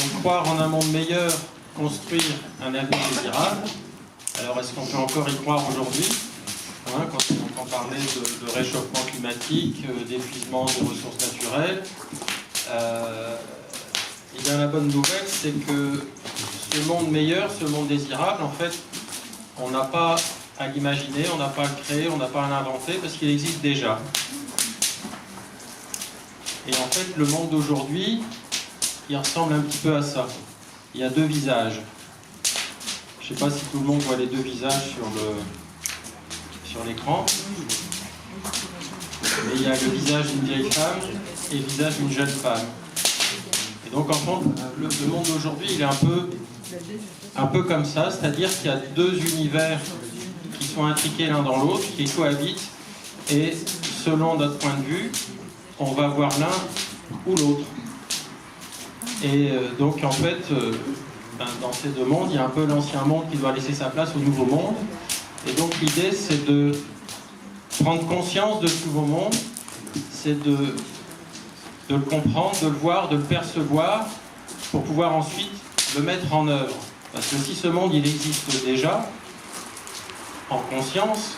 croire en un monde meilleur, construire un avenir désirable. Alors, est-ce qu'on peut encore y croire aujourd'hui, quand on entend parler de réchauffement climatique, d'épuisement des ressources naturelles? Et bien, la bonne nouvelle, c'est que ce monde meilleur, ce monde désirable, en fait, on n'a pas à l'imaginer, on n'a pas à le créer, on n'a pas à l'inventer, parce qu'il existe déjà. Et en fait, le monde d'aujourd'hui, il ressemble un petit peu à ça. Il y a deux visages. Je ne sais pas si tout le monde voit les deux visages sur l'écran. Mais il y a le visage d'une vieille femme et le visage d'une jeune femme. Et donc, en fait, le monde d'aujourd'hui, il est un peu comme ça, c'est-à-dire qu'il y a deux univers qui sont intriqués l'un dans l'autre, qui cohabitent, et selon notre point de vue, on va voir l'un ou l'autre. Et donc, en fait, dans ces deux mondes, il y a un peu l'ancien monde qui doit laisser sa place au nouveau monde. Et donc, l'idée, c'est de prendre conscience de ce nouveau monde, c'est de le comprendre, de le voir, de le percevoir, pour pouvoir ensuite le mettre en œuvre. Parce que si ce monde, il existe déjà, en conscience,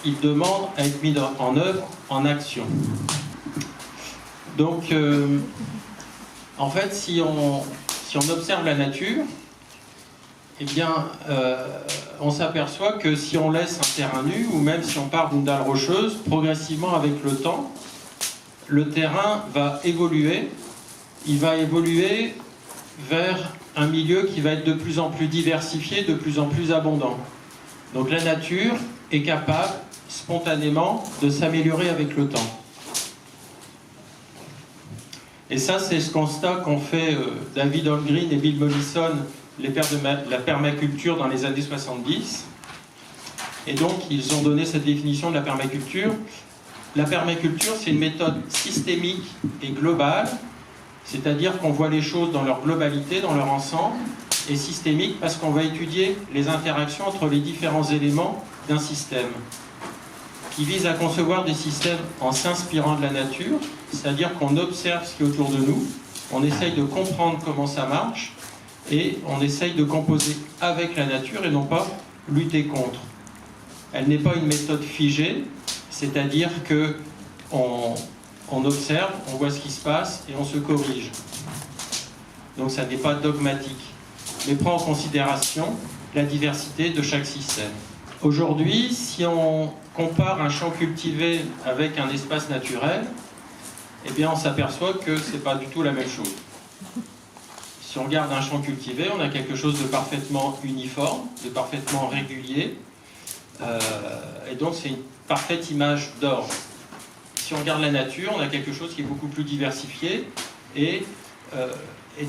il demande à être mis en œuvre, en action. Donc, en fait, si on observe la nature, eh bien, on s'aperçoit que si on laisse un terrain nu, ou même si on part d'une dalle rocheuse, progressivement avec le temps, le terrain va évoluer. Il va évoluer vers un milieu qui va être de plus en plus diversifié, de plus en plus abondant. Donc la nature est capable, spontanément, de s'améliorer avec le temps. Et ça, c'est ce constat qu'ont fait David Holmgren et Bill Mollison, les pères de la permaculture dans les années 70. Et donc, ils ont donné cette définition de la permaculture. La permaculture, c'est une méthode systémique et globale, c'est-à-dire qu'on voit les choses dans leur globalité, dans leur ensemble, et systémique parce qu'on va étudier les interactions entre les différents éléments d'un système, qui vise à concevoir des systèmes en s'inspirant de la nature, c'est-à-dire qu'on observe ce qui est autour de nous, on essaye de comprendre comment ça marche, et on essaye de composer avec la nature et non pas lutter contre. Elle n'est pas une méthode figée, c'est-à-dire qu'on observe, on voit ce qui se passe et on se corrige. Donc ça n'est pas dogmatique, mais prend en considération la diversité de chaque système. Aujourd'hui, si on compare un champ cultivé avec un espace naturel, eh bien on s'aperçoit que ce n'est pas du tout la même chose. Si on regarde un champ cultivé, on a quelque chose de parfaitement uniforme, de parfaitement régulier, et donc c'est une parfaite image d'ordre. Si on regarde la nature, on a quelque chose qui est beaucoup plus diversifié, et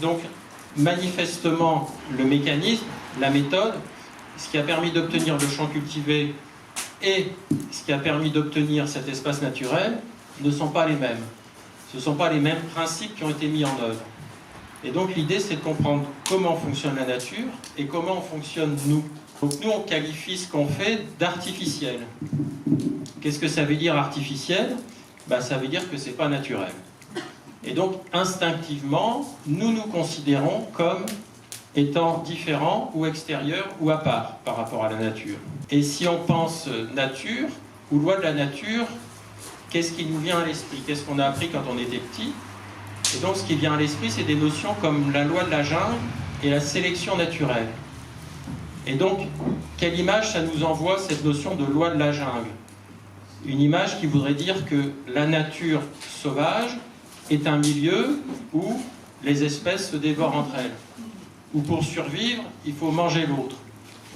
donc manifestement le mécanisme, la méthode, ce qui a permis d'obtenir le champ cultivé et ce qui a permis d'obtenir cet espace naturel ne sont pas les mêmes. Ce ne sont pas les mêmes principes qui ont été mis en œuvre. Et donc l'idée, c'est de comprendre comment fonctionne la nature et comment on fonctionne nous. Donc nous, on qualifie ce qu'on fait d'artificiel. Qu'est-ce que ça veut dire artificiel? Ça veut dire que ce n'est pas naturel. Et donc instinctivement, nous nous considérons comme étant différents ou extérieurs ou à part par rapport à la nature. Et si on pense nature ou loi de la nature, qu'est-ce qui nous vient à l'esprit? Qu'est-ce qu'on a appris quand on était petit? Et donc ce qui vient à l'esprit, c'est des notions comme la loi de la jungle et la sélection naturelle. Et donc, quelle image ça nous envoie, cette notion de loi de la jungle? Une image qui voudrait dire que la nature sauvage est un milieu où les espèces se dévorent entre elles, où pour survivre, il faut manger l'autre,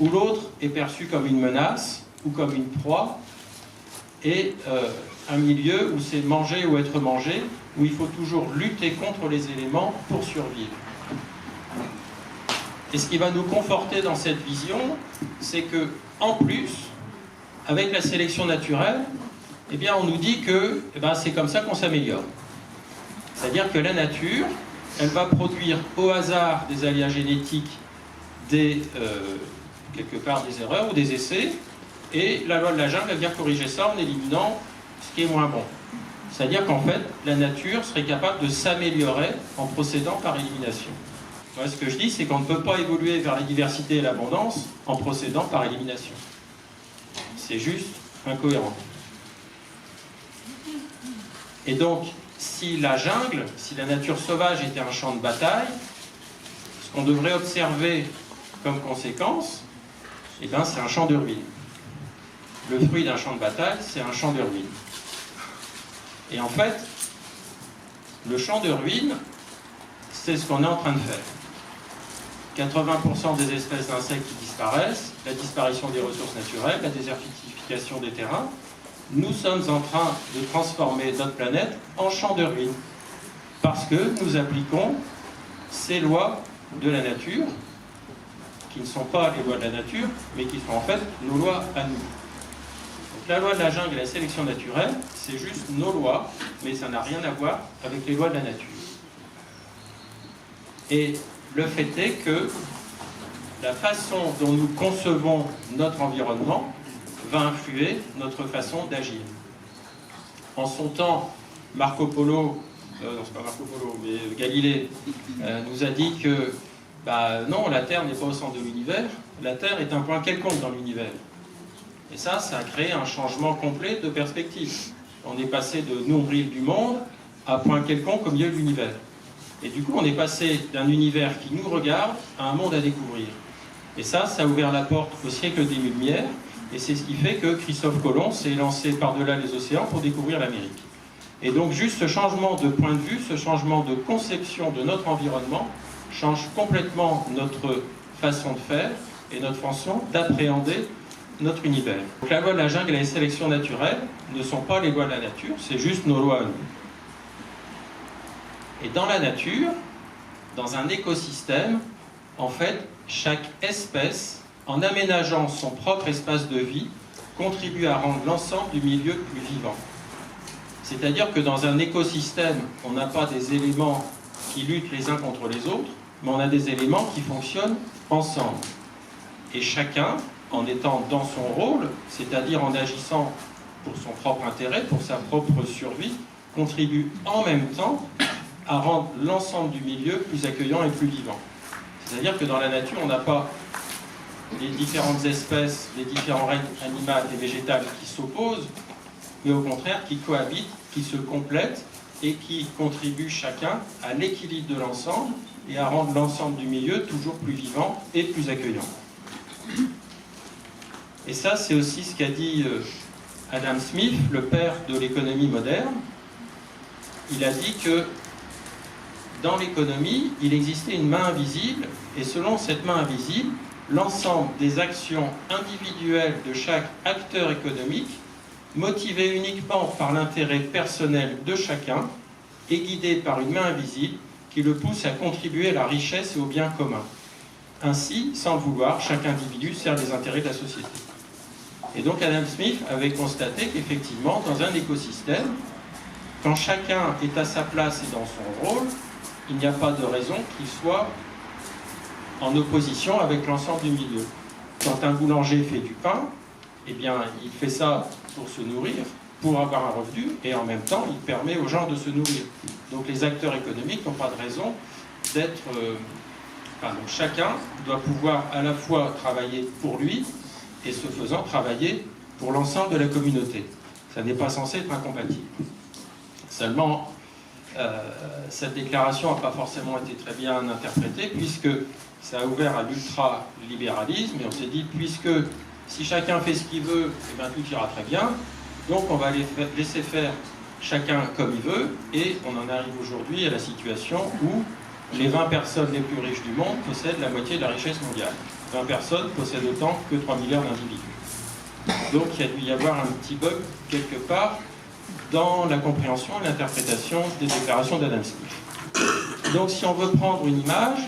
où l'autre est perçu comme une menace ou comme une proie, et un milieu où c'est manger ou être mangé, où il faut toujours lutter contre les éléments pour survivre. Et ce qui va nous conforter dans cette vision, c'est que, en plus, avec la sélection naturelle, eh bien, on nous dit que c'est comme ça qu'on s'améliore. C'est-à-dire que la nature, elle va produire au hasard des aléas génétiques, quelque part des erreurs ou des essais, et la loi de la jungle va venir corriger ça en éliminant ce qui est moins bon. C'est-à-dire qu'en fait, la nature serait capable de s'améliorer en procédant par élimination. Moi, ce que je dis, c'est qu'on ne peut pas évoluer vers la diversité et l'abondance en procédant par élimination. C'est juste incohérent. Et donc, si la jungle, si la nature sauvage était un champ de bataille, ce qu'on devrait observer comme conséquence, eh ben, c'est un champ de ruines. Le fruit d'un champ de bataille, c'est un champ de ruines. Et en fait, le champ de ruines, c'est ce qu'on est en train de faire. 80% des espèces d'insectes qui disparaissent, la disparition des ressources naturelles, la désertification des terrains. Nous sommes en train de transformer notre planète en champ de ruines. Parce que nous appliquons ces lois de la nature, qui ne sont pas les lois de la nature, mais qui sont en fait nos lois à nous. Donc la loi de la jungle et la sélection naturelle, c'est juste nos lois, mais ça n'a rien à voir avec les lois de la nature. Et le fait est que la façon dont nous concevons notre environnement va influer notre façon d'agir. En son temps, Marco Polo, non c'est pas Marco Polo, mais Galilée nous a dit que non, la Terre n'est pas au centre de l'univers, la Terre est un point quelconque dans l'univers. Et ça a créé un changement complet de perspective. On est passé de nombril du monde à point quelconque au milieu de l'univers. Et du coup, on est passé d'un univers qui nous regarde à un monde à découvrir. Et ça a ouvert la porte au siècle des Lumières, et c'est ce qui fait que Christophe Colomb s'est lancé par-delà les océans pour découvrir l'Amérique. Et donc, juste ce changement de point de vue, ce changement de conception de notre environnement, change complètement notre façon de faire et notre façon d'appréhender notre univers. Donc, la loi de la jungle et la sélection naturelle ne sont pas les lois de la nature, c'est juste nos lois à nous. Et dans la nature, dans un écosystème, en fait, chaque espèce, en aménageant son propre espace de vie, contribue à rendre l'ensemble du milieu plus vivant. C'est-à-dire que dans un écosystème, on n'a pas des éléments qui luttent les uns contre les autres, mais on a des éléments qui fonctionnent ensemble. Et chacun, en étant dans son rôle, c'est-à-dire en agissant pour son propre intérêt, pour sa propre survie, contribue en même temps à rendre l'ensemble du milieu plus accueillant et plus vivant. C'est-à-dire que dans la nature, on n'a pas les différentes espèces, les différents règnes animales et végétales qui s'opposent, mais au contraire qui cohabitent, qui se complètent et qui contribuent chacun à l'équilibre de l'ensemble et à rendre l'ensemble du milieu toujours plus vivant et plus accueillant. Et ça, c'est aussi ce qu'a dit Adam Smith, le père de l'économie moderne. Il a dit que dans l'économie, il existait une main invisible, et selon cette main invisible, l'ensemble des actions individuelles de chaque acteur économique, motivées uniquement par l'intérêt personnel de chacun, et guidées par une main invisible qui le pousse à contribuer à la richesse et au bien commun. Ainsi, sans le vouloir, chaque individu sert les intérêts de la société. Et donc Adam Smith avait constaté qu'effectivement, dans un écosystème, quand chacun est à sa place et dans son rôle, il n'y a pas de raison qu'il soit en opposition avec l'ensemble du milieu. Quand un boulanger fait du pain, eh bien, il fait ça pour se nourrir, pour avoir un revenu, et en même temps, il permet aux gens de se nourrir. Donc les acteurs économiques n'ont pas de raison d'être... donc chacun doit pouvoir à la fois travailler pour lui, et ce faisant travailler pour l'ensemble de la communauté. Ça n'est pas censé être incompatible. Seulement, cette déclaration n'a pas forcément été très bien interprétée, puisque ça a ouvert à l'ultralibéralisme, et on s'est dit, puisque si chacun fait ce qu'il veut, eh bien, tout ira très bien, donc on va laisser faire chacun comme il veut, et on en arrive aujourd'hui à la situation où les 20 personnes les plus riches du monde possèdent la moitié de la richesse mondiale. 20 personnes possèdent autant que 3 milliards d'individus. Donc il y a dû y avoir un petit bug quelque part dans la compréhension et l'interprétation des déclarations d'Adam Smith. Donc si on veut prendre une image,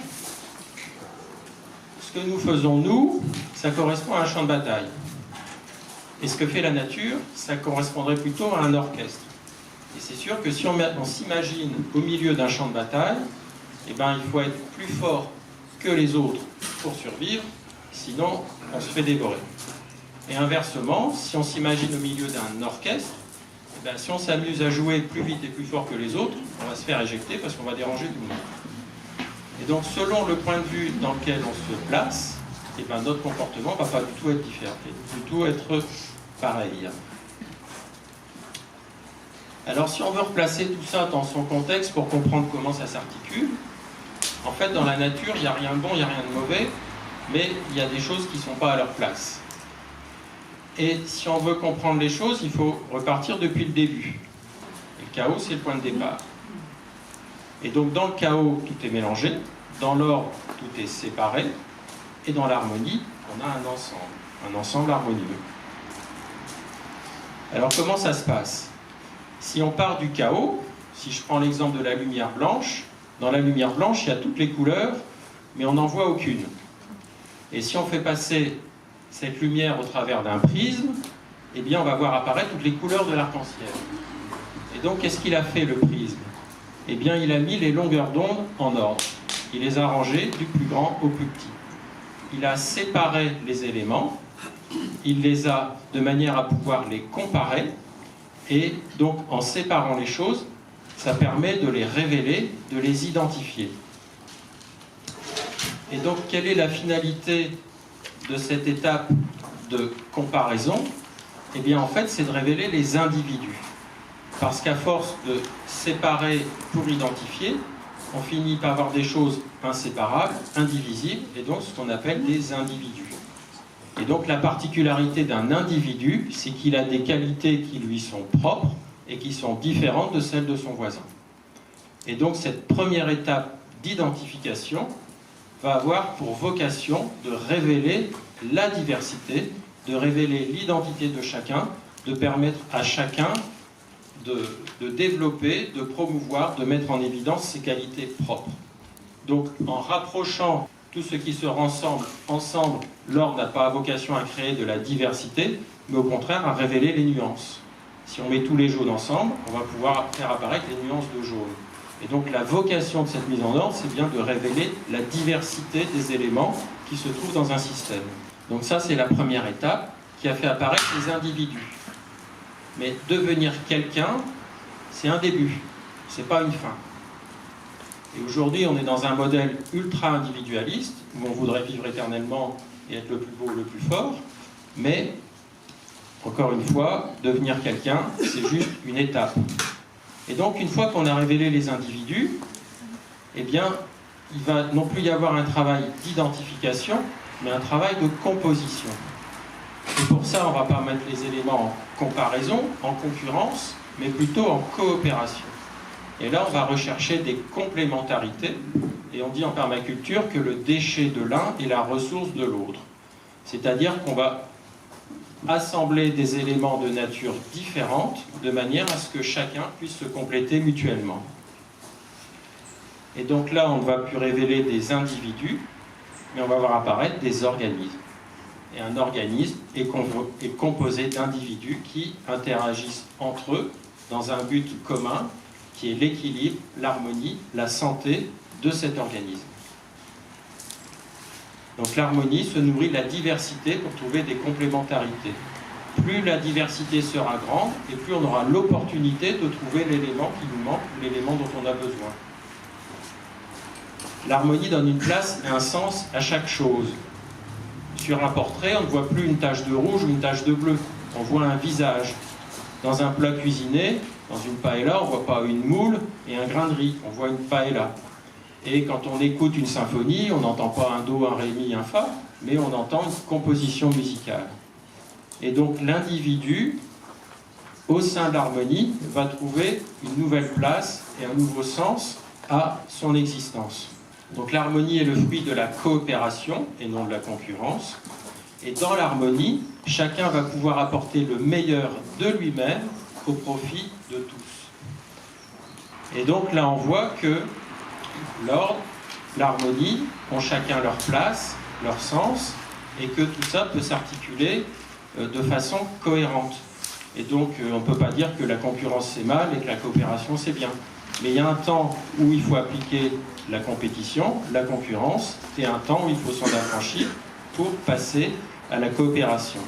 ce que nous faisons nous, ça correspond à un champ de bataille. Et ce que fait la nature, ça correspondrait plutôt à un orchestre. Et c'est sûr que si on s'imagine au milieu d'un champ de bataille, eh ben, il faut être plus fort que les autres pour survivre, sinon on se fait dévorer. Et inversement, si on s'imagine au milieu d'un orchestre, eh ben, si on s'amuse à jouer plus vite et plus fort que les autres, on va se faire éjecter parce qu'on va déranger tout le monde. Et donc, selon le point de vue dans lequel on se place, et ben, notre comportement ne va pas du tout être différent, du tout être pareil. Alors, si on veut replacer tout ça dans son contexte pour comprendre comment ça s'articule, en fait, dans la nature, il n'y a rien de bon, il n'y a rien de mauvais, mais il y a des choses qui ne sont pas à leur place. Et si on veut comprendre les choses, il faut repartir depuis le début. Et le chaos, c'est le point de départ. Et donc, dans le chaos, tout est mélangé, dans l'ordre, tout est séparé, et dans l'harmonie, on a un ensemble harmonieux. Alors, comment ça se passe? Si on part du chaos, si je prends l'exemple de la lumière blanche, dans la lumière blanche, il y a toutes les couleurs, mais on n'en voit aucune. Et si on fait passer cette lumière au travers d'un prisme, eh bien, on va voir apparaître toutes les couleurs de l'arc-en-ciel. Et donc, qu'est-ce qu'il a fait, le prisme? Eh bien, il a mis les longueurs d'onde en ordre. Il les a rangées du plus grand au plus petit. Il a séparé les éléments, il les a de manière à pouvoir les comparer, et donc, en séparant les choses, ça permet de les révéler, de les identifier. Et donc, quelle est la finalité de cette étape de comparaison? Eh bien, en fait, c'est de révéler les individus. Parce qu'à force de séparer pour identifier, on finit par avoir des choses inséparables, indivisibles, et donc ce qu'on appelle des individus. Et donc, la particularité d'un individu, c'est qu'il a des qualités qui lui sont propres et qui sont différentes de celles de son voisin. Et donc, cette première étape d'identification va avoir pour vocation de révéler la diversité, de révéler l'identité de chacun, de permettre à chacun de développer, de promouvoir, de mettre en évidence ses qualités propres. Donc, en rapprochant tout ce qui se rassemble ensemble, l'ordre n'a pas vocation à créer de la diversité, mais au contraire à révéler les nuances. Si on met tous les jaunes ensemble, on va pouvoir faire apparaître les nuances de jaune. Et donc la vocation de cette mise en ordre, c'est bien de révéler la diversité des éléments qui se trouvent dans un système. Donc ça, c'est la première étape qui a fait apparaître les individus. Mais devenir quelqu'un, c'est un début, c'est pas une fin. Et aujourd'hui, on est dans un modèle ultra-individualiste, où on voudrait vivre éternellement et être le plus beau, le plus fort, mais, encore une fois, devenir quelqu'un, c'est juste une étape. Et donc, une fois qu'on a révélé les individus, eh bien, il va non plus y avoir un travail d'identification, mais un travail de composition. Et pour ça, on ne va pas mettre les éléments en comparaison, en concurrence, mais plutôt en coopération. Et là, on va rechercher des complémentarités, et on dit en permaculture que le déchet de l'un est la ressource de l'autre. C'est-à-dire qu'on va assembler des éléments de nature différente, de manière à ce que chacun puisse se compléter mutuellement. Et donc là, on ne va plus révéler des individus, mais on va voir apparaître des organismes. Et un organisme est composé d'individus qui interagissent entre eux dans un but commun, qui est l'équilibre, l'harmonie, la santé de cet organisme. Donc l'harmonie se nourrit de la diversité pour trouver des complémentarités. Plus la diversité sera grande, et plus on aura l'opportunité de trouver l'élément qui nous manque, l'élément dont on a besoin. L'harmonie donne une place et un sens à chaque chose. Sur un portrait, on ne voit plus une tache de rouge ou une tache de bleu, on voit un visage. Dans un plat cuisiné, dans une paella, on ne voit pas une moule et un grain de riz, on voit une paella. Et quand on écoute une symphonie, on n'entend pas un do, un ré, mi, un fa, mais on entend une composition musicale. Et donc l'individu, au sein de l'harmonie, va trouver une nouvelle place et un nouveau sens à son existence. Donc l'harmonie est le fruit de la coopération et non de la concurrence. Et dans l'harmonie, chacun va pouvoir apporter le meilleur de lui-même au profit de tous. Et donc là, on voit que l'ordre, l'harmonie ont chacun leur place, leur sens, et que tout ça peut s'articuler de façon cohérente. Et donc, on ne peut pas dire que la concurrence c'est mal et que la coopération c'est bien. Mais il y a un temps où il faut appliquer la compétition, la concurrence, et un temps où il faut s'en affranchir pour passer à la coopération.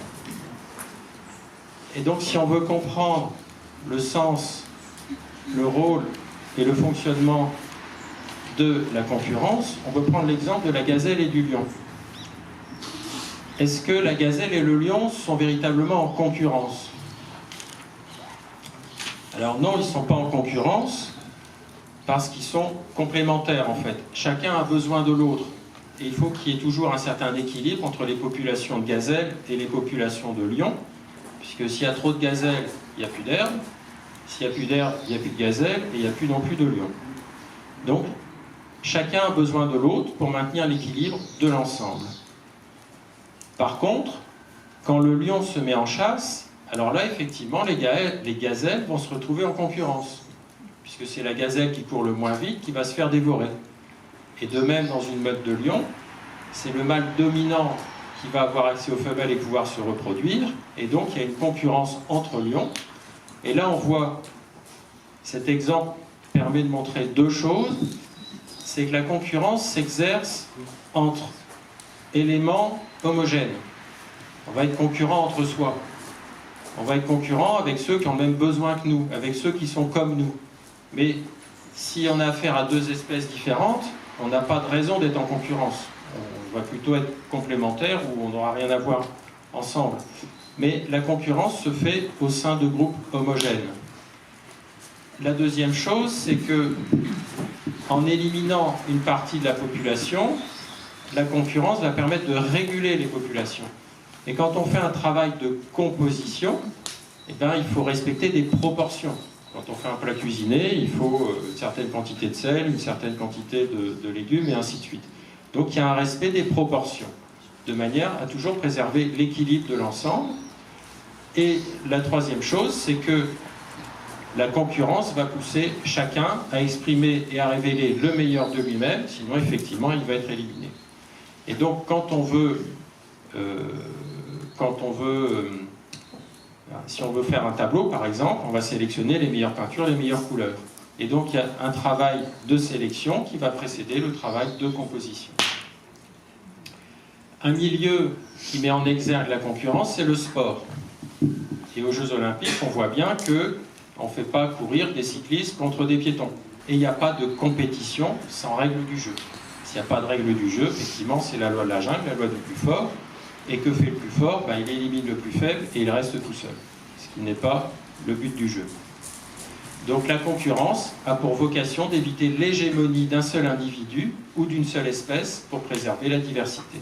Et donc, si on veut comprendre le sens, le rôle et le fonctionnement de la concurrence, on peut prendre l'exemple de la gazelle et du lion. Est-ce que la gazelle et le lion sont véritablement en concurrence? Alors non, ils ne sont pas en concurrence parce qu'ils sont complémentaires en fait. Chacun a besoin de l'autre. Et il faut qu'il y ait toujours un certain équilibre entre les populations de gazelles et les populations de lions, puisque s'il y a trop de gazelles, il n'y a plus d'herbe. S'il n'y a plus d'herbe, il n'y a plus de gazelles et il n'y a plus non plus de lions. Donc, chacun a besoin de l'autre pour maintenir l'équilibre de l'ensemble. Par contre, quand le lion se met en chasse, alors là, effectivement, les gazelles vont se retrouver en concurrence, puisque c'est la gazelle qui court le moins vite qui va se faire dévorer. Et de même, dans une meute de lions, c'est le mâle dominant qui va avoir accès aux femelles et pouvoir se reproduire, et donc il y a une concurrence entre lions. Et là, on voit, cet exemple permet de montrer deux choses, c'est que la concurrence s'exerce entre éléments homogènes. On va être concurrent entre soi. On va être concurrent avec ceux qui ont le même besoin que nous, avec ceux qui sont comme nous. Mais si on a affaire à deux espèces différentes, on n'a pas de raison d'être en concurrence. On va plutôt être complémentaires ou on n'aura rien à voir ensemble. Mais la concurrence se fait au sein de groupes homogènes. La deuxième chose, c'est que en éliminant une partie de la population, la concurrence va permettre de réguler les populations. Et quand on fait un travail de composition, eh bien, il faut respecter des proportions. Quand on fait un plat cuisiné, il faut une certaine quantité de sel, une certaine quantité de légumes, et ainsi de suite. Donc il y a un respect des proportions, de manière à toujours préserver l'équilibre de l'ensemble. Et la troisième chose, c'est que la concurrence va pousser chacun à exprimer et à révéler le meilleur de lui-même, sinon effectivement il va être éliminé. Et donc quand on veut si on veut faire un tableau par exemple, on va sélectionner les meilleures peintures, les meilleures couleurs. Et donc il y a un travail de sélection qui va précéder le travail de composition. Un milieu qui met en exergue la concurrence, c'est le sport. Et aux Jeux Olympiques, on voit bien qu'on ne fait pas courir des cyclistes contre des piétons. Et il n'y a pas de compétition sans règle du jeu. S'il n'y a pas de règle du jeu, effectivement, c'est la loi de la jungle, la loi du plus fort. Et que fait le plus fort? Il élimine le plus faible et il reste tout seul. Ce qui n'est pas le but du jeu. Donc la concurrence a pour vocation d'éviter l'hégémonie d'un seul individu ou d'une seule espèce pour préserver la diversité.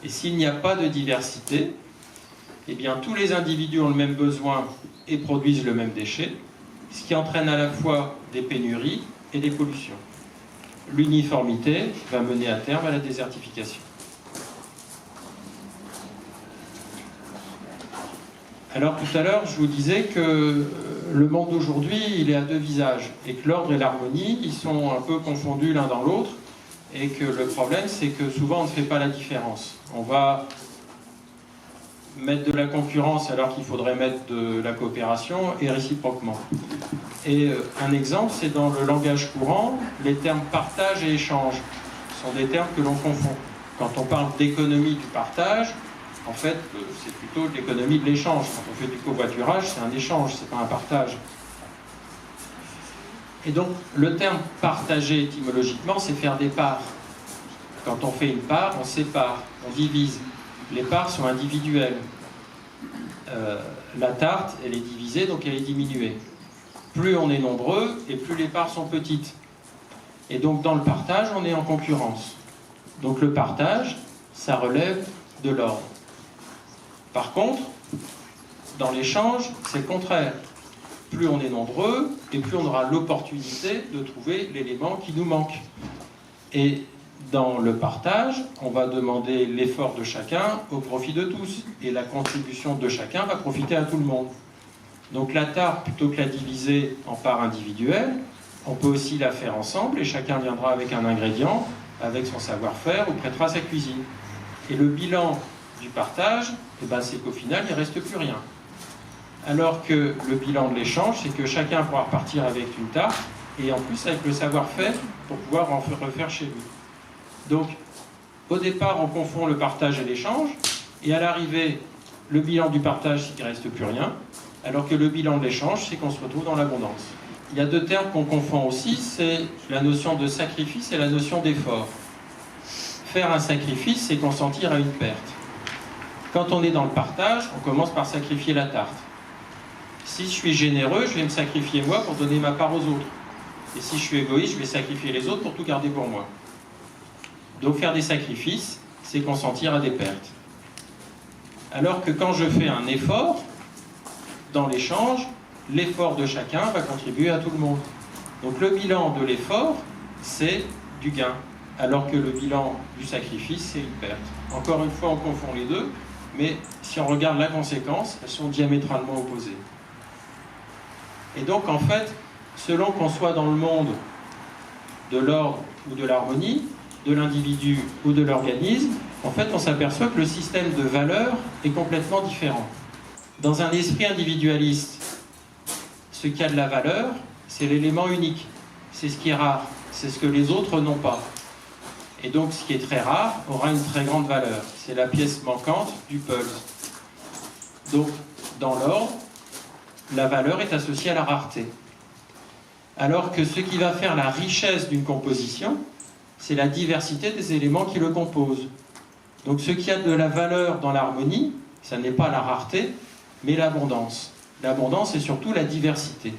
Et s'il n'y a pas de diversité, eh bien tous les individus ont le même besoin et produisent le même déchet, ce qui entraîne à la fois des pénuries et des pollutions. L'uniformité va mener à terme à la désertification. Alors tout à l'heure, je vous disais que le monde d'aujourd'hui, il est à deux visages, et que l'ordre et l'harmonie, ils sont un peu confondus l'un dans l'autre, et que le problème, c'est que souvent, on ne fait pas la différence. On va mettre de la concurrence alors qu'il faudrait mettre de la coopération, et réciproquement. Et un exemple, c'est dans le langage courant, les termes partage et échange sont des termes que l'on confond. Quand on parle d'économie du partage, en fait, c'est plutôt de l'économie de l'échange. Quand on fait du covoiturage, c'est un échange, c'est pas un partage. Et donc, le terme partager étymologiquement, c'est faire des parts. Quand on fait une part, on sépare, on divise. Les parts sont individuelles. La tarte, elle est divisée, donc elle est diminuée. Plus on est nombreux, et plus les parts sont petites. Et donc, dans le partage, on est en concurrence. Donc, le partage, ça relève de l'ordre. Par contre, dans l'échange, c'est le contraire. Plus on est nombreux, et plus on aura l'opportunité de trouver l'élément qui nous manque. Et dans le partage, on va demander l'effort de chacun au profit de tous. Et la contribution de chacun va profiter à tout le monde. Donc la tarte, plutôt que la diviser en parts individuelles, on peut aussi la faire ensemble, et chacun viendra avec un ingrédient, avec son savoir-faire, ou prêtera sa cuisine. Et le bilan du partage, c'est qu'au final, il ne reste plus rien. Alors que le bilan de l'échange, c'est que chacun pourra repartir avec une tarte, et en plus avec le savoir-faire pour pouvoir en refaire chez lui. Donc, au départ, on confond le partage et l'échange, et à l'arrivée, le bilan du partage, c'est qu'il ne reste plus rien, alors que le bilan de l'échange, c'est qu'on se retrouve dans l'abondance. il y a deux termes qu'on confond aussi, c'est la notion de sacrifice et la notion d'effort. Faire un sacrifice, c'est consentir à une perte. Quand on est dans le partage, on commence par sacrifier la tarte. Si je suis généreux, je vais me sacrifier moi pour donner ma part aux autres. Et si je suis égoïste, je vais sacrifier les autres pour tout garder pour moi. Donc faire des sacrifices, c'est consentir à des pertes. Alors que quand je fais un effort, dans l'échange, l'effort de chacun va contribuer à tout le monde. Donc le bilan de l'effort, c'est du gain, alors que le bilan du sacrifice, c'est une perte. Encore une fois, on confond les deux, mais si on regarde la conséquence, elles sont diamétralement opposées. Et donc, en fait, selon qu'on soit dans le monde de l'ordre ou de l'harmonie, de l'individu ou de l'organisme, en fait, on s'aperçoit que le système de valeurs est complètement différent. Dans un esprit individualiste, ce qui a de la valeur, c'est l'élément unique. C'est ce qui est rare. C'est ce que les autres n'ont pas. Et donc, ce qui est très rare aura une très grande valeur. C'est la pièce manquante du puzzle. Donc, dans l'ordre, la valeur est associée à la rareté. Alors que ce qui va faire la richesse d'une composition, c'est la diversité des éléments qui le composent. Donc, ce qui a de la valeur dans l'harmonie, ça n'est pas la rareté, mais l'abondance. L'abondance, c'est surtout la diversité.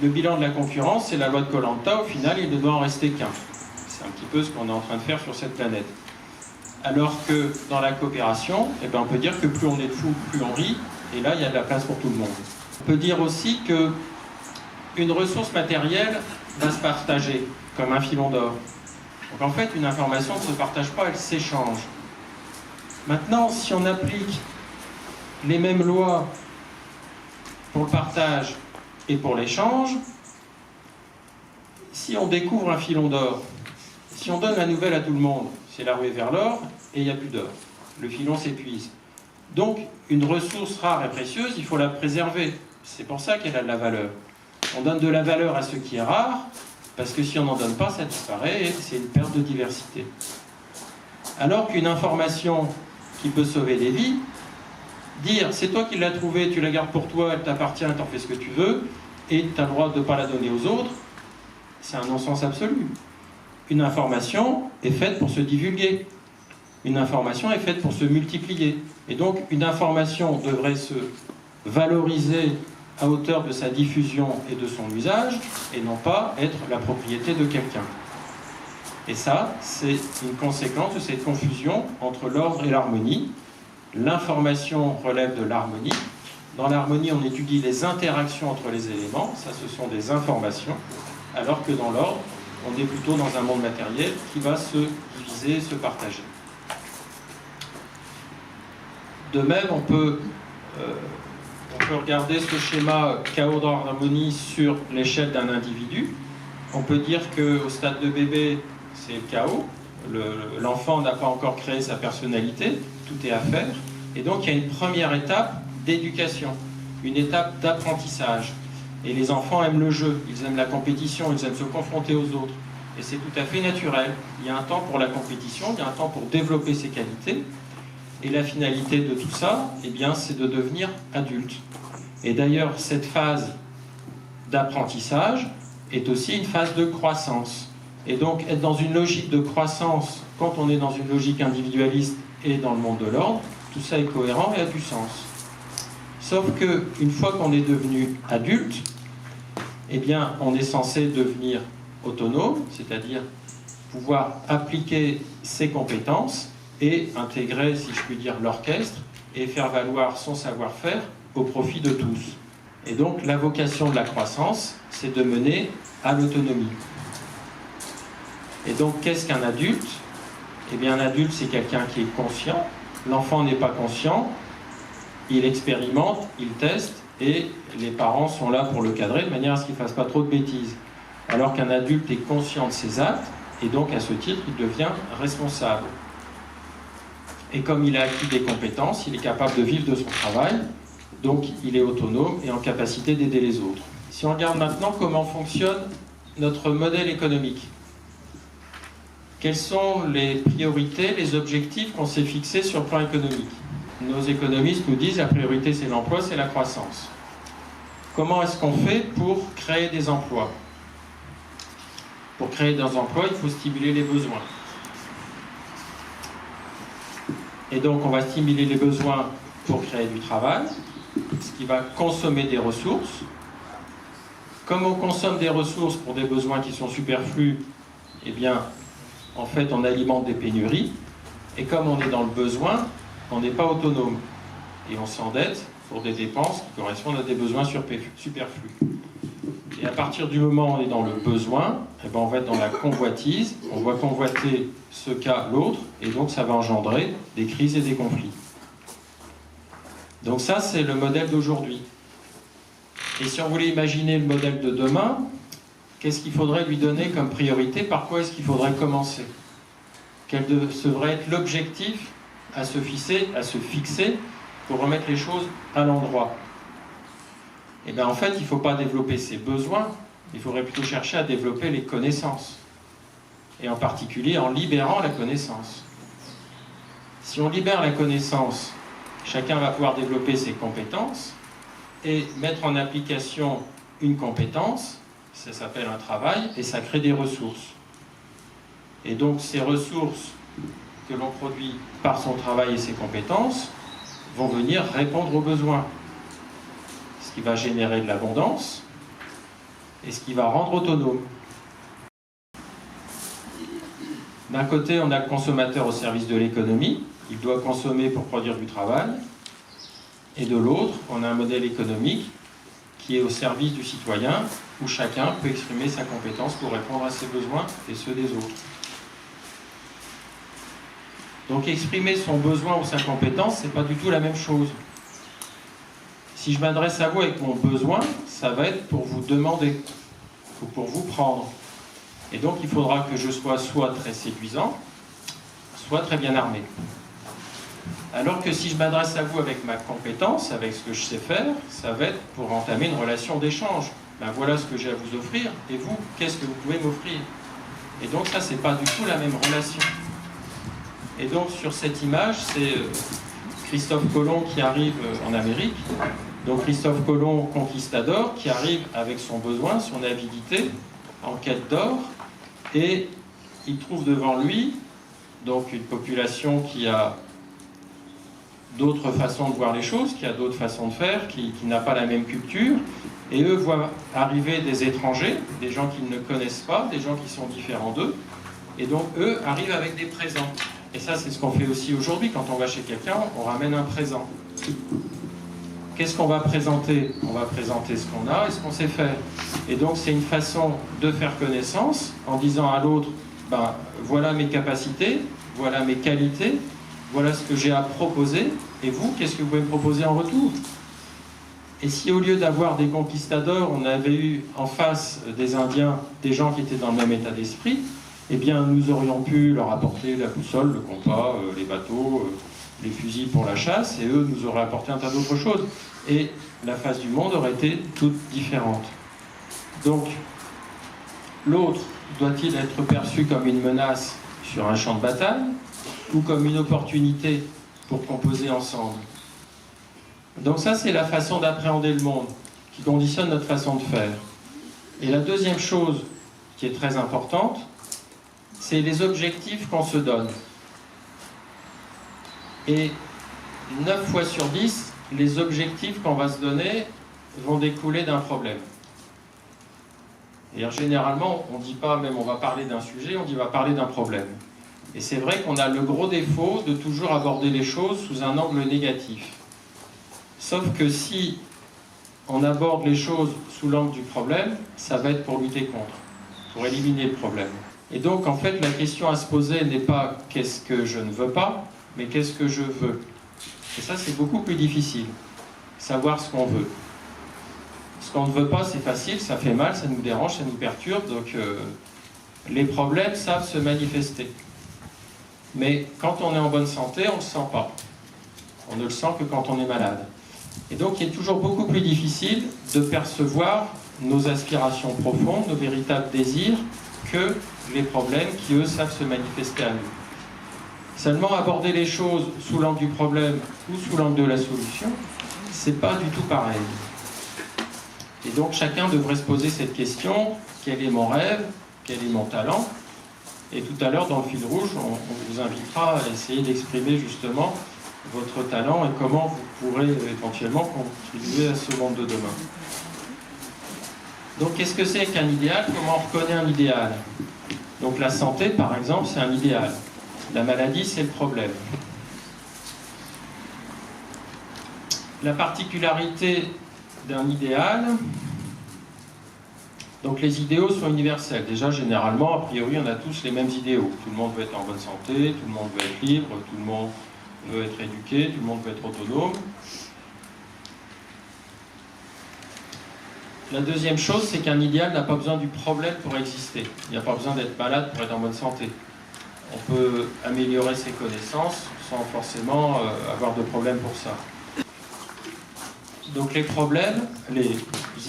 Le bilan de la concurrence, c'est la loi de Koh-Lanta. Au final, il ne doit en rester qu'un. C'est un petit peu ce qu'on est en train de faire sur cette planète. Alors que dans la coopération, eh ben, on peut dire que plus on est de fous, plus on rit, et là, il y a de la place pour tout le monde. On peut dire aussi qu'une ressource matérielle va se partager, comme un filon d'or. Donc en fait, une information ne se partage pas, elle s'échange. Maintenant, si on applique les mêmes lois pour le partage et pour l'échange, si on découvre un filon d'or, si on donne la nouvelle à tout le monde, c'est la ruée vers l'or et il n'y a plus d'or. Le filon s'épuise. Donc, une ressource rare et précieuse, il faut la préserver. C'est pour ça qu'elle a de la valeur. On donne de la valeur à ce qui est rare, parce que si on n'en donne pas, ça disparaît et c'est une perte de diversité. Alors qu'une information qui peut sauver des vies, dire c'est toi qui l'as trouvée, tu la gardes pour toi, elle t'appartient, t'en fais ce que tu veux, et tu as le droit de ne pas la donner aux autres, c'est un non-sens absolu. Une information est faite pour se divulguer. Une information est faite pour se multiplier. Et donc, une information devrait se valoriser à hauteur de sa diffusion et de son usage, et non pas être la propriété de quelqu'un. Et ça, c'est une conséquence de cette confusion entre l'ordre et l'harmonie. L'information relève de l'harmonie. Dans l'harmonie, on étudie les interactions entre les éléments, ça ce sont des informations, alors que dans l'ordre, on est plutôt dans un monde matériel qui va se diviser, se partager. De même, on peut regarder ce schéma chaos dans l'harmonie sur l'échelle d'un individu. On peut dire qu'au stade de bébé, c'est le chaos. L'enfant n'a pas encore créé sa personnalité, tout est à faire. Et donc il y a une première étape d'éducation, une étape d'apprentissage. Et les enfants aiment le jeu, ils aiment la compétition, ils aiment se confronter aux autres. Et c'est tout à fait naturel. Il y a un temps pour la compétition, il y a un temps pour développer ses qualités. Et la finalité de tout ça, eh bien, c'est de devenir adulte. Et d'ailleurs, cette phase d'apprentissage est aussi une phase de croissance. Et donc, être dans une logique de croissance, quand on est dans une logique individualiste et dans le monde de l'ordre, tout ça est cohérent et a du sens. Sauf qu'une fois qu'on est devenu adulte, eh bien, on est censé devenir autonome, c'est-à-dire pouvoir appliquer ses compétences et intégrer, si je puis dire, l'orchestre et faire valoir son savoir-faire au profit de tous. Et donc, la vocation de la croissance, c'est de mener à l'autonomie. Et donc, qu'est-ce qu'un adulte? Eh bien, un adulte, c'est quelqu'un qui est conscient. L'enfant n'est pas conscient. Il expérimente, il teste, et les parents sont là pour le cadrer de manière à ce qu'il ne fasse pas trop de bêtises. Alors qu'un adulte est conscient de ses actes, et donc, à ce titre, il devient responsable. Et comme il a acquis des compétences, il est capable de vivre de son travail, donc il est autonome et en capacité d'aider les autres. Si on regarde maintenant comment fonctionne notre modèle économique, quelles sont les priorités, les objectifs qu'on s'est fixés sur le plan économique? Nos économistes nous disent que la priorité c'est l'emploi, c'est la croissance. comment est-ce qu'on fait pour créer des emplois? Pour créer des emplois, il faut stimuler les besoins. Et donc, on va stimuler les besoins pour créer du travail, ce qui va consommer des ressources. Comme on consomme des ressources pour des besoins qui sont superflus, eh bien, en fait, on alimente des pénuries. Et comme on est dans le besoin, on n'est pas autonome. Et on s'endette pour des dépenses qui correspondent à des besoins superflus. Et à partir du moment où on est dans le besoin, eh ben, on va être dans la convoitise. On va convoiter ce qu'a l'autre, et donc ça va engendrer des crises et des conflits. Donc ça, c'est le modèle d'aujourd'hui. Et si on voulait imaginer le modèle de demain, qu'est-ce qu'il faudrait lui donner comme priorité? Par quoi est-ce qu'il faudrait commencer? Quel devrait être l'objectif à se fixer pour remettre les choses à l'endroit? Et bien en fait, il ne faut pas développer ses besoins, il faudrait plutôt chercher à développer les connaissances. Et en particulier en libérant la connaissance. Si on libère la connaissance, chacun va pouvoir développer ses compétences et mettre en application une compétence, ça s'appelle un travail, et ça crée des ressources. Et donc ces ressources que l'on produit par son travail et ses compétences vont venir répondre aux besoins. Ce qui va générer de l'abondance et ce qui va rendre autonome. D'un côté, on a le consommateur au service de l'économie, il doit consommer pour produire du travail, et de l'autre, on a un modèle économique qui est au service du citoyen, où chacun peut exprimer sa compétence pour répondre à ses besoins et ceux des autres. Donc exprimer son besoin ou sa compétence, c'est pas du tout la même chose. Si je m'adresse à vous avec mon besoin, ça va être pour vous demander, ou pour vous prendre. Et donc il faudra que je sois soit très séduisant, soit très bien armé. Alors que si je m'adresse à vous avec ma compétence, avec ce que je sais faire, ça va être pour entamer une relation d'échange. Ben voilà ce que j'ai à vous offrir, et vous, qu'est-ce que vous pouvez m'offrir? Et donc ça, c'est pas du tout la même relation. Et donc sur cette image, c'est Christophe Colomb qui arrive en Amérique. Donc Christophe Colomb, conquistador, qui arrive avec son besoin, son avidité, en quête d'or, et il trouve devant lui donc une population qui a d'autres façons de voir les choses, qui a d'autres façons de faire, qui n'a pas la même culture, et eux voient arriver des étrangers, des gens qu'ils ne connaissent pas, des gens qui sont différents d'eux, et donc eux arrivent avec des présents. Et ça, c'est ce qu'on fait aussi aujourd'hui. Quand on va chez quelqu'un, on ramène un présent. Qu'est-ce qu'on va présenter? On va présenter ce qu'on a et ce qu'on sait faire. Et donc, c'est une façon de faire connaissance en disant à l'autre, ben, voilà mes capacités, voilà mes qualités, voilà ce que j'ai à proposer, et vous, qu'est-ce que vous pouvez me proposer en retour? Et si au lieu d'avoir des conquistadors, on avait eu en face des Indiens, des gens qui étaient dans le même état d'esprit, eh bien, nous aurions pu leur apporter la boussole, le compas, les bateaux, les fusils pour la chasse, et eux nous auraient apporté un tas d'autres choses. Et la face du monde aurait été toute différente. Donc, l'autre doit-il être perçu comme une menace sur un champ de bataille, ou comme une opportunité pour composer ensemble? Donc ça, c'est la façon d'appréhender le monde, qui conditionne notre façon de faire. Et la deuxième chose qui est très importante, c'est les objectifs qu'on se donne. Et 9 fois sur 10, les objectifs qu'on va se donner vont découler d'un problème. Et généralement, on ne dit pas, même on va parler d'un sujet, on dit on va parler d'un problème. Et c'est vrai qu'on a le gros défaut de toujours aborder les choses sous un angle négatif. Sauf que si on aborde les choses sous l'angle du problème, ça va être pour lutter contre, pour éliminer le problème. Et donc, en fait, la question à se poser n'est pas « qu'est-ce que je ne veux pas ?», mais « qu'est-ce que je veux ?» Et ça, c'est beaucoup plus difficile, savoir ce qu'on veut. Ce qu'on ne veut pas, c'est facile, ça fait mal, ça nous dérange, ça nous perturbe, donc les problèmes savent se manifester. Mais quand on est en bonne santé, on ne le sent pas. On ne le sent que quand on est malade. Et donc, il est toujours beaucoup plus difficile de percevoir nos aspirations profondes, nos véritables désirs, que les problèmes qui, eux, savent se manifester à nous. Seulement, aborder les choses sous l'angle du problème ou sous l'angle de la solution, c'est pas du tout pareil. Et donc chacun devrait se poser cette question, quel est mon rêve, quel est mon talent? Et tout à l'heure, dans le fil rouge, on vous invitera à essayer d'exprimer justement votre talent et comment vous pourrez éventuellement contribuer à ce monde de demain. Donc qu'est-ce que c'est qu'un idéal? Comment on reconnaît un idéal? Donc la santé, par exemple, c'est un idéal. La maladie, c'est le problème. La particularité d'un idéal, donc les idéaux sont universels. Déjà, généralement, a priori, on a tous les mêmes idéaux. Tout le monde veut être en bonne santé, tout le monde veut être libre, tout le monde veut être éduqué, tout le monde veut être autonome. La deuxième chose, c'est qu'un idéal n'a pas besoin du problème pour exister. Il n'y a pas besoin d'être malade pour être en bonne santé. On peut améliorer ses connaissances sans forcément avoir de problème pour ça. Donc les problèmes, les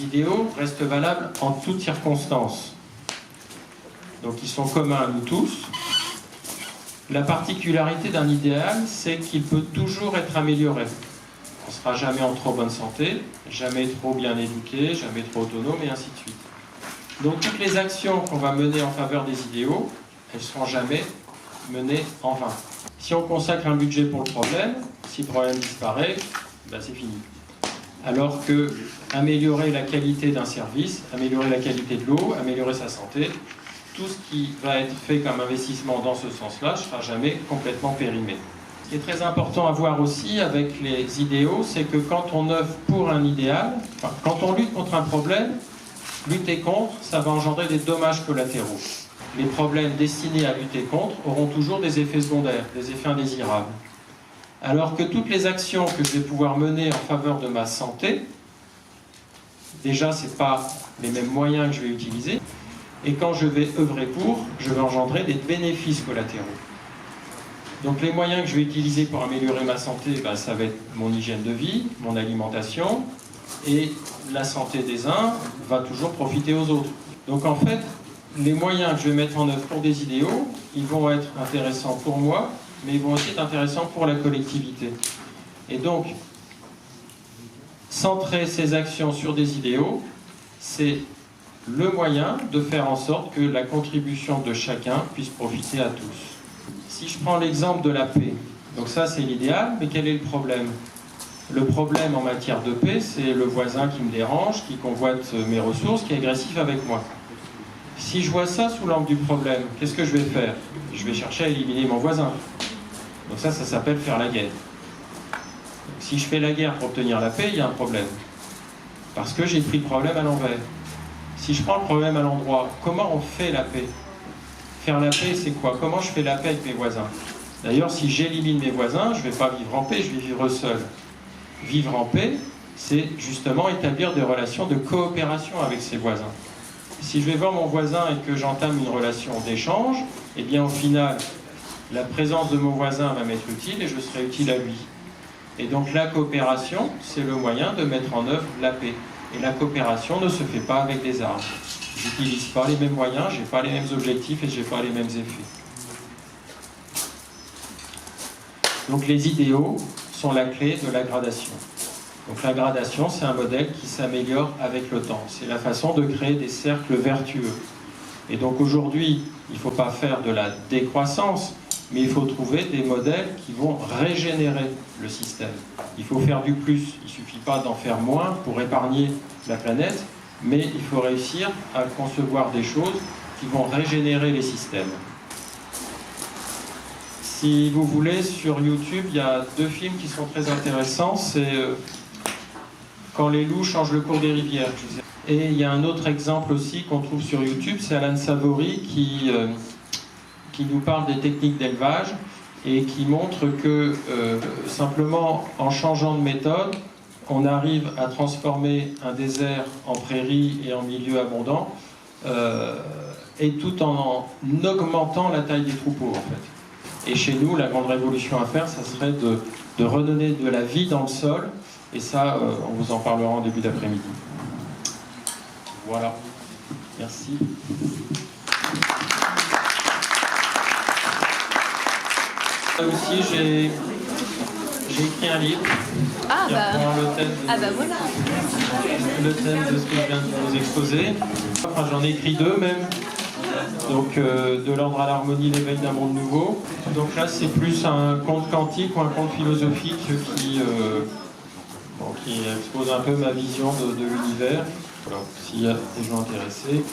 idéaux restent valables en toutes circonstances. Donc ils sont communs à nous tous. La particularité d'un idéal, c'est qu'il peut toujours être amélioré. On ne sera jamais en trop bonne santé, jamais trop bien éduqué, jamais trop autonome, et ainsi de suite. Donc toutes les actions qu'on va mener en faveur des idéaux, elles ne seront jamais menées en vain. Si on consacre un budget pour le problème, si le problème disparaît, ben c'est fini. Alors que améliorer la qualité d'un service, améliorer la qualité de l'eau, améliorer sa santé, tout ce qui va être fait comme investissement dans ce sens-là ne sera jamais complètement périmé. Ce qui est très important à voir aussi avec les idéaux, c'est que quand on œuvre pour un idéal, enfin, quand on lutte contre un problème, lutter contre, ça va engendrer des dommages collatéraux. Les problèmes destinés à lutter contre auront toujours des effets secondaires, des effets indésirables. Alors que toutes les actions que je vais pouvoir mener en faveur de ma santé, déjà, ce n'est pas les mêmes moyens que je vais utiliser, et quand je vais œuvrer pour, je vais engendrer des bénéfices collatéraux. Donc les moyens que je vais utiliser pour améliorer ma santé, ben, ça va être mon hygiène de vie, mon alimentation, et la santé des uns va toujours profiter aux autres. Donc en fait, les moyens que je vais mettre en œuvre pour des idéaux, ils vont être intéressants pour moi, mais ils vont aussi être intéressants pour la collectivité. Et donc, centrer ces actions sur des idéaux, c'est le moyen de faire en sorte que la contribution de chacun puisse profiter à tous. Si je prends l'exemple de la paix, donc ça c'est l'idéal, mais quel est le problème? Le problème en matière de paix, c'est le voisin qui me dérange, qui convoite mes ressources, qui est agressif avec moi. Si je vois ça sous l'angle du problème, qu'est-ce que je vais faire? Je vais chercher à éliminer mon voisin. Donc ça s'appelle faire la guerre. Donc, si je fais la guerre pour obtenir la paix, il y a un problème. Parce que j'ai pris le problème à l'envers. Si je prends le problème à l'endroit, comment on fait la paix? Faire la paix, c'est quoi? Comment je fais la paix avec mes voisins? D'ailleurs, si j'élimine mes voisins, je ne vais pas vivre en paix, je vais vivre seul. Vivre en paix, c'est justement établir des relations de coopération avec ses voisins. Si je vais voir mon voisin et que j'entame une relation d'échange, eh bien au final, la présence de mon voisin va m'être utile et je serai utile à lui. Et donc la coopération, c'est le moyen de mettre en œuvre la paix. Et la coopération ne se fait pas avec des armes. J'utilise pas les mêmes moyens, j'ai pas les mêmes objectifs et j'ai pas les mêmes effets. Donc les idéaux sont la clé de la gradation. Donc la gradation, c'est un modèle qui s'améliore avec le temps. C'est la façon de créer des cercles vertueux. Et donc aujourd'hui, il ne faut pas faire de la décroissance, mais il faut trouver des modèles qui vont régénérer le système. Il faut faire du plus, il ne suffit pas d'en faire moins pour épargner la planète, mais il faut réussir à concevoir des choses qui vont régénérer les systèmes. Si vous voulez, sur YouTube, il y a 2 films qui sont très intéressants. C'est Quand les loups changent le cours des rivières. Et il y a un autre exemple aussi qu'on trouve sur YouTube, c'est Alan Savory qui nous parle des techniques d'élevage et qui montre que simplement en changeant de méthode, on arrive à transformer un désert en prairie et en milieu abondant, et tout en augmentant la taille des troupeaux en fait. Et chez nous, la grande révolution à faire, ça serait de redonner de la vie dans le sol, et ça, on vous en parlera en début d'après-midi. Voilà. Merci. Là aussi, j'ai écrit un livre Ah qui bah, reprend le thème de, ah bah voilà. le thème de ce que je viens de vous exposer. Enfin, j'en ai écrit deux même. Donc, de l'ordre à l'harmonie, l'éveil d'un monde nouveau. Donc là, c'est plus un conte quantique ou un conte philosophique qui expose un peu ma vision de l'univers. Alors, s'il y a des gens intéressés.